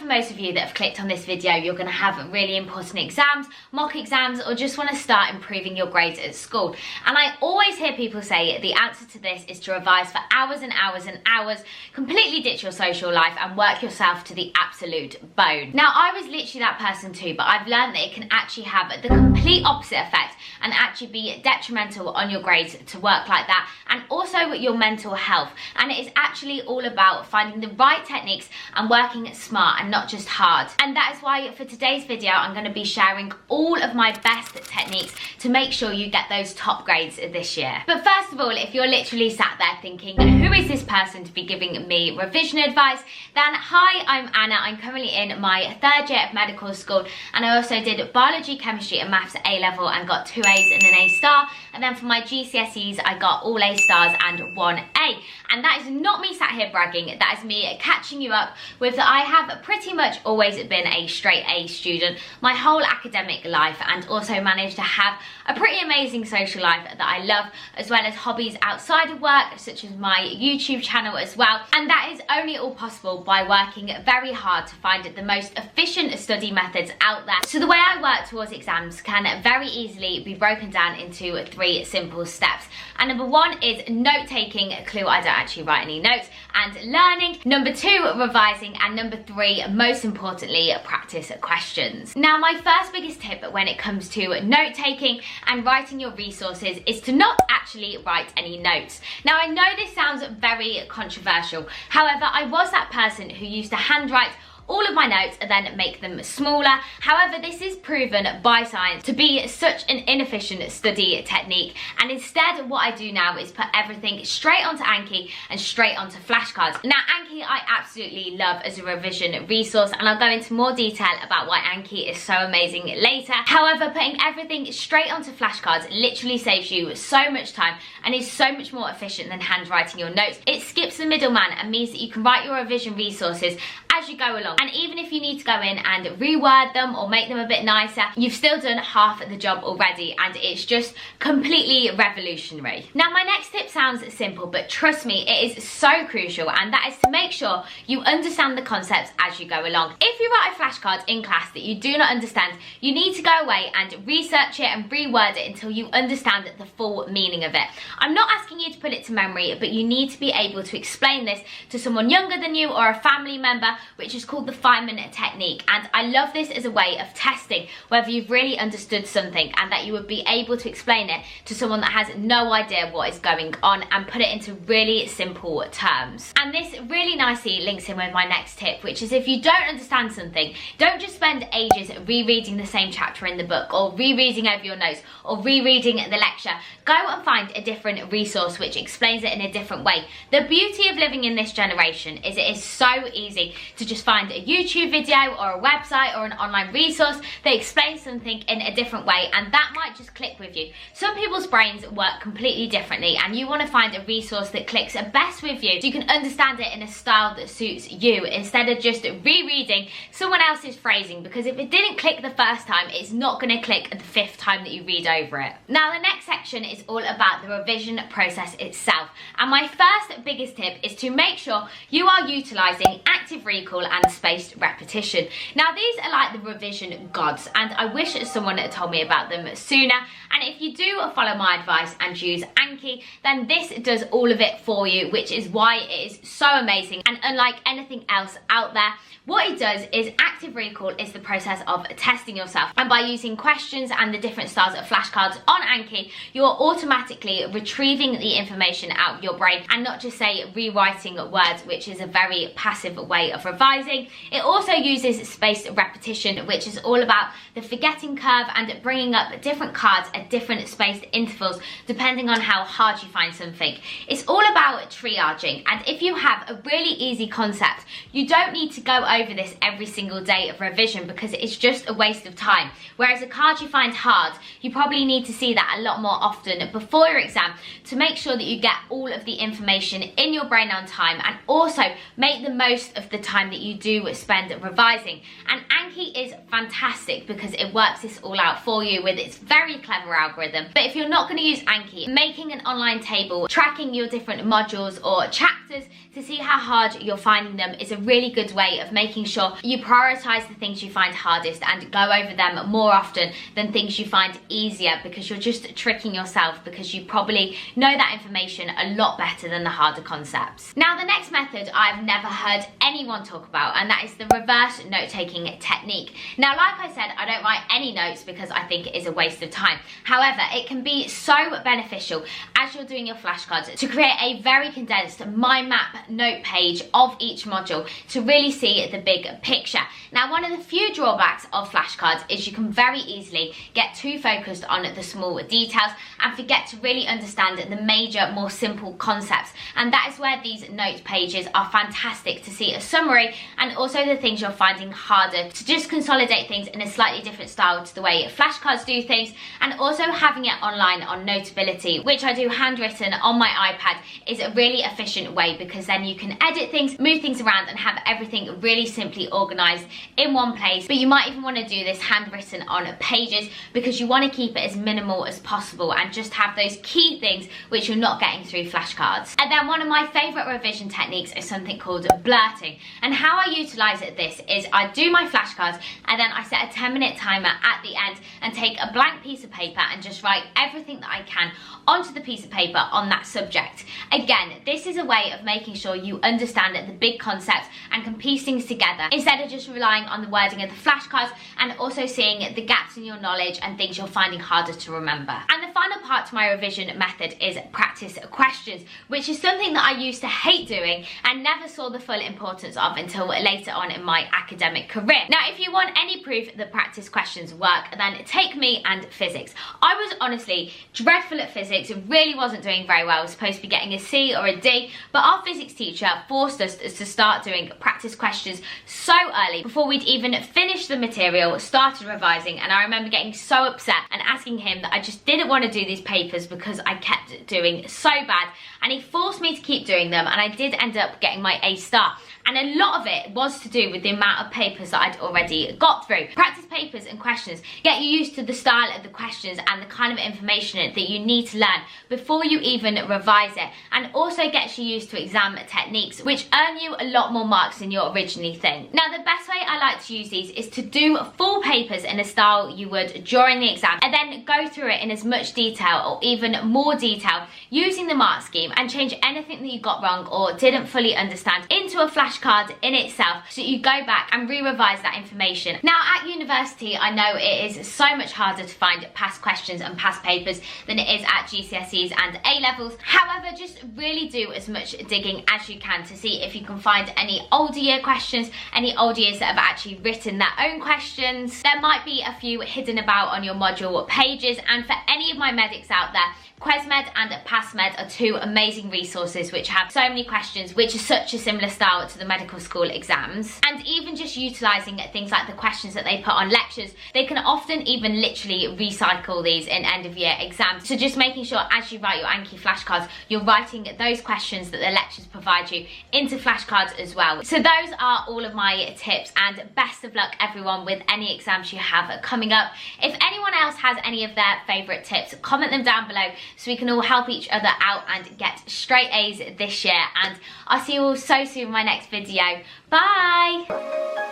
for most of you that have clicked on this video, you're going to have really important exams, mock exams, or just want to start improving your grades at school. And I always hear people say the answer to this is to revise for hours and hours and hours, completely ditch your social life and work yourself to the absolute bone. Now, I was literally that person too, but I've learned that it can actually have the complete opposite effect and actually be detrimental on your grades to work like that, and also your mental health. And it is actually all about finding the right techniques and working smart and not just hard. And that is why for today's video I'm going to be sharing all of my best techniques to make sure you get those top grades this year. But first of all, if you're literally sat there thinking, who is this person to be giving me revision advice, then hi, I'm Anna. I'm currently in my third year of medical school, and I also did biology, chemistry and maths at A-level and got 2 A's and an A star. And then for my GCSEs I got all A stars and 1 A. And that is not me sat here bragging, that is me catching you up with that I have pretty much always been a straight A student my whole academic life, and also managed to have a pretty amazing social life that I love, as well as hobbies outside of work such as my YouTube channel as well. And that is only all possible by working very hard to find the most efficient study methods out there. So the way I work towards exams can very easily be broken down into 3 simple steps. And number 1 is note taking, clue I don't actually write any notes, and learning. Number 2, revising, and number 3, most importantly, practice questions. Now, my first biggest tip when it comes to note taking and writing your resources is to not actually write any notes. Now, I know this sounds very controversial. However, I was that person who used to handwrite all of my notes and then make them smaller. However, this is proven by science to be such an inefficient study technique, and instead what I do now is put everything straight onto Anki and straight onto flashcards. Now, Anki I absolutely love as a revision resource, and I'll go into more detail about why Anki is so amazing later. However, putting everything straight onto flashcards literally saves you so much time and is so much more efficient than handwriting your notes. It skips the middleman and means that you can write your revision resources as you go along. And even if you need to go in and reword them or make them a bit nicer, you've still done half of the job already, and it's just completely revolutionary. Now, my next tip sounds simple, but trust me, it is so crucial, and that is to make sure you understand the concepts as you go along. If you write a flashcard in class that you do not understand, you need to go away and research it and reword it until you understand the full meaning of it. I'm not asking you to put it to memory, but you need to be able to explain this to someone younger than you or a family member, which is called the Feynman technique. And I love this as a way of testing whether you've really understood something and that you would be able to explain it to someone that has no idea what is going on and put it into really simple terms. And this really nicely links in with my next tip, which is if you don't understand something, don't just spend ages rereading the same chapter in the book or rereading over your notes or rereading the lecture. Go and find a different resource which explains it in a different way. The beauty of living in this generation is it is so easy to just find a YouTube video or a website or an online resource that explains something in a different way, and that might just click with you. Some people's brains work completely differently, and you want to find a resource that clicks best with you so you can understand it in a style that suits you, instead of just rereading someone else's phrasing, because if it didn't click the first time, it's not going to click the 5th time that you read over it. Now, the next section is all about the revision process itself, and my first biggest tip is to make sure you are utilising active recall and spaced repetition. Now, these are like the revision gods, and I wish someone had told me about them sooner. And if you do follow my advice and use Anki, then this does all of it for you, which is why it is so amazing and unlike anything else out there. What it does is active recall is the process of testing yourself, and by using questions and the different styles of flashcards on Anki, you're automatically retrieving the information out of your brain and not just say rewriting words, which is a very passive way of revising. It also uses spaced repetition, which is all about the forgetting curve and bringing up different cards at different spaced intervals depending on how hard you find something. It's all about triaging, and if you have a really easy concept, you don't need to go over this every single day of revision because it's just a waste of time. Whereas a card you find hard, you probably need to see that a lot more often before your exam to make sure that you get all of the information in your brain on time, and also make the most of the time that you do to spend revising. And Anki is fantastic because it works this all out for you with its very clever algorithm. But if you're not going to use Anki, making an online table tracking your different modules or chapters to see how hard you're finding them is a really good way of making sure you prioritize the things you find hardest and go over them more often than things you find easier, because you're just tricking yourself because you probably know that information a lot better than the harder concepts. Now, the next method I've never heard anyone talk about, and that is the reverse note-taking technique. Now, like I said, I don't write any notes because I think it is a waste of time. However, it can be so beneficial as you're doing your flashcards to create a very condensed mind map note page of each module to really see the big picture. Now, one of the few drawbacks of flashcards is you can very easily get too focused on the small details and forget to really understand the major, more simple concepts. And that is where these note pages are fantastic to see a summary and also the things you're finding harder, to just consolidate things in a slightly different style to the way flashcards do things, and also having it online on Notability, which I do handwritten on my iPad, is a really efficient way because then you can edit things, move things around and have everything really simply organized in one place. But you might even want to do this handwritten on pages because you want to keep it as minimal as possible and just have those key things which you're not getting through flashcards. And then one of my favorite revision techniques is something called blurting. And how I utilize this is I do my flashcards and then I set a 10-minute timer at the end and take a blank piece of paper and just write everything that I can onto the piece of paper on that subject. Again, this is a way of making sure you understand the big concepts and can piece things together instead of just relying on the wording of the flashcards, and also seeing the gaps in your knowledge and things you're finding harder to remember. And the final part to my revision method is practice questions, which is something that I used to hate doing and never saw the full importance of until later on in my academic career. Now, if you want any proof that practice questions work, then take me and physics. I was honestly dreadful at physics, really wasn't doing very well. I was supposed to be getting a C or a D, but our physics teacher forced us to start doing practice questions so early before we'd even finished the material, started revising. And I remember getting so upset and asking him that I just didn't want to do these papers because I kept doing so bad, and he forced me to keep doing them, and I did end up getting my A star. And a lot of it was to do with the amount of papers that I'd already got through. Practice papers and questions get you used to the style of the questions and the kind of information that you need to learn before you even revise it, and also gets you used to exam techniques which earn you a lot more marks than you originally think. Now, the best way I like to use these is to do full papers in a style you would during the exam, and then go through it in as much detail or even more detail using the mark scheme, and change anything that you got wrong or didn't fully understand into a flashcard in itself, so you go back and re-revise that information. Now, at university, I know it is so much harder to find past questions and past papers than it is at GCSEs and A-levels. However, just really do as much digging as you can to see if you can find any older year questions, any older years that have actually written their own questions. There might be a few hidden about on your module pages, and for any of my medics out there, QuesMed and PassMed are two amazing resources which have so many questions which are such a similar style to the medical school exams. And even just utilising things like the questions that they put on lectures, they can often even literally recycle these in end of year exams. So just making sure as you write your Anki flashcards, you're writing those questions that the lectures provide you into flashcards as well. So those are all of my tips, and best of luck everyone with any exams you have coming up. If anyone else has any of their favourite tips, comment them down below so we can all help each other out and get straight A's this year. And I'll see you all so soon in my next video. Bye!